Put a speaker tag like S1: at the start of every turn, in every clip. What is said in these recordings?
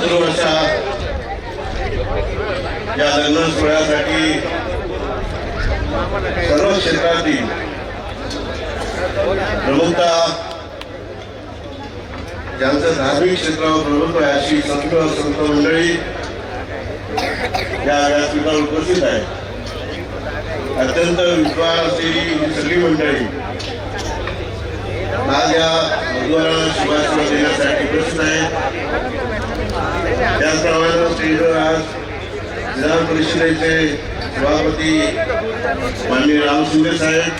S1: सुरू अशा या लग्न सोहळ्यासाठी सर्व क्षेत्रातील प्रमुखता ज्यांचं धार्मिक क्षेत्रावर प्रभुत्व आहे अशी संत मंडळी या व्यासपीठावर उपस्थित आहे. अत्यंत विद्वान असलेली ही सगळी मंडळी आज या वधूवरांना शुभाशुभ देण्यासाठी उपस्थित आहे. त्याचप्रमाणे स्टेजवर आज विधान परिषदेचे सभापती माननीय रामशिंदे साहेब,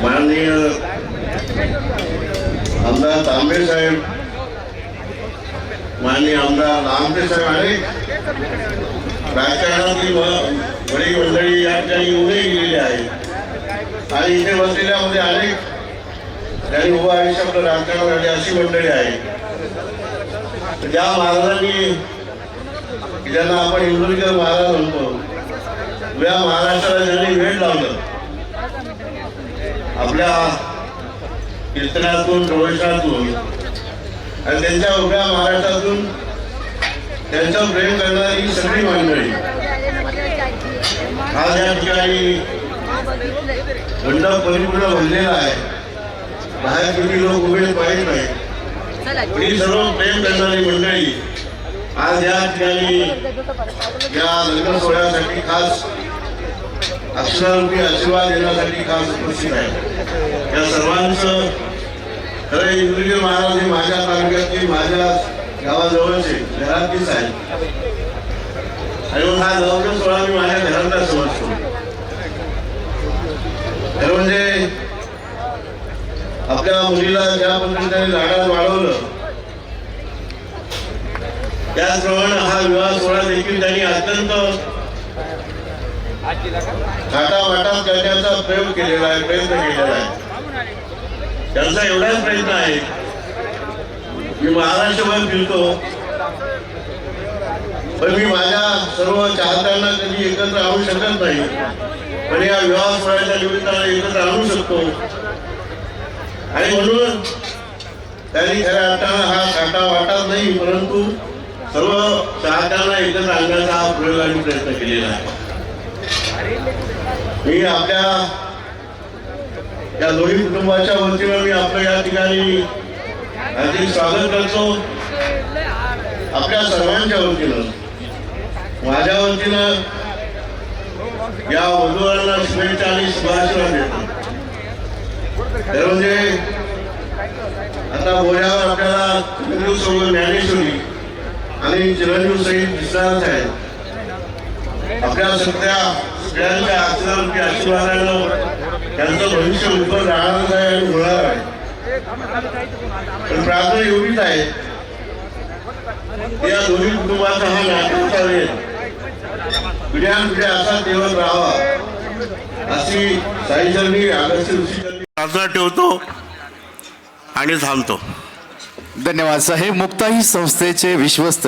S1: माननीय आमदार तांबे साहेब, माननीय आमदार लांबे साहेब अनेक राजकारणातील बडी मंडळी या ठिकाणी येऊनही गेलेली आहे आणि इथे बसलेल्यामध्ये अनेक त्यांनी उभं आयुष्य आपलं राजकारणासाठी अशी मंडळी आहे ज्या महाराजांनी ज्यांना आपण इंदुरीकर महाराज म्हणतो या महाराष्ट्राला ज्यांनी वेळ लावलं आपल्या कीर्तनातून प्रवेशातून आणि त्यांच्या उभ्या महाराष्ट्रातून त्यांचं प्रेम करणारी सगळी मंडळी आज या ठिकाणी मंडप परिपूर्ण भरलेला आहे. बाहेर किती लोक उभे पाहिजे नाही ही सर्व प्रेम करणारी मंडळी आज या ठिकाणी या लग्न सोहळ्यासाठी खास अक्षरारूपी आशीर्वाद देण्यासाठी खास उपस्थित आहे. या सर्वांचं खरं इंद्रगिरी महाराज हे माझ्या तालुक्यातील माझ्या गावाजवळचे घरातलीच आहे आणि मग हा लग्न सोहळा मी माझ्या घरातला समजतो. खरं म्हणजे आपल्या मुलीला ज्या पद्धतीने लाडात वाढवलं त्याचप्रमाणे हा विवाह सोहळा देखील त्यांनी अत्यंत थाटामाटात करण्याचा प्रयत्न केलेला आहे. त्यांचा एवढाच प्रयत्न आहे मी महाराष्ट्रभर फिरतो पण मी माझ्या सर्व चाहत्यांना कधी एकत्र आणू शकत नाही पण या विवाह सोहळ्याच्या निमित्ताने एकत्र आणू शकतो आणि म्हणून त्यांनी खऱ्या अर्थानं हा थाटा वाटत नाही परंतु सर्व चाहत्यांना एकत्र आणण्याचा हा प्रयोगाने प्रयत्न केलेला आहे. मी आपल्या या दोन्ही कुटुंबाच्या वतीनं मी आपलं या ठिकाणी हार्दिक स्वागत करतो. आपल्या सर्वांच्या वतीनं माझ्या वतीनं या वधूवरांना शुभेच्छा आणि शुभाशीर्वाद देतो. तर म्हणजे आता बोऱ्यावर आपल्याला चिरंजीव सोबत ज्ञानेश्वरी आणि चिरंजीव सहित दिसणारच आहे. आपल्या सगळ्यांच्या आशीर्वादानं त्यांचं भविष्य उज्ज्वल राहणारच आहे आणि होणार आहे. पण प्रार्थना एवढीच आहे या दोन्ही कुटुंबाचा हा नात्याचा वेळ पिढ्यानपिढ्या असा देवत राहावा अशी साईचरणी आदर्श ऋषीचरणी प्रार्थना ठेवतो आणि थांबतो.
S2: धन्यवाद साहेब. मुक्ताई संस्थेचे विश्वस्त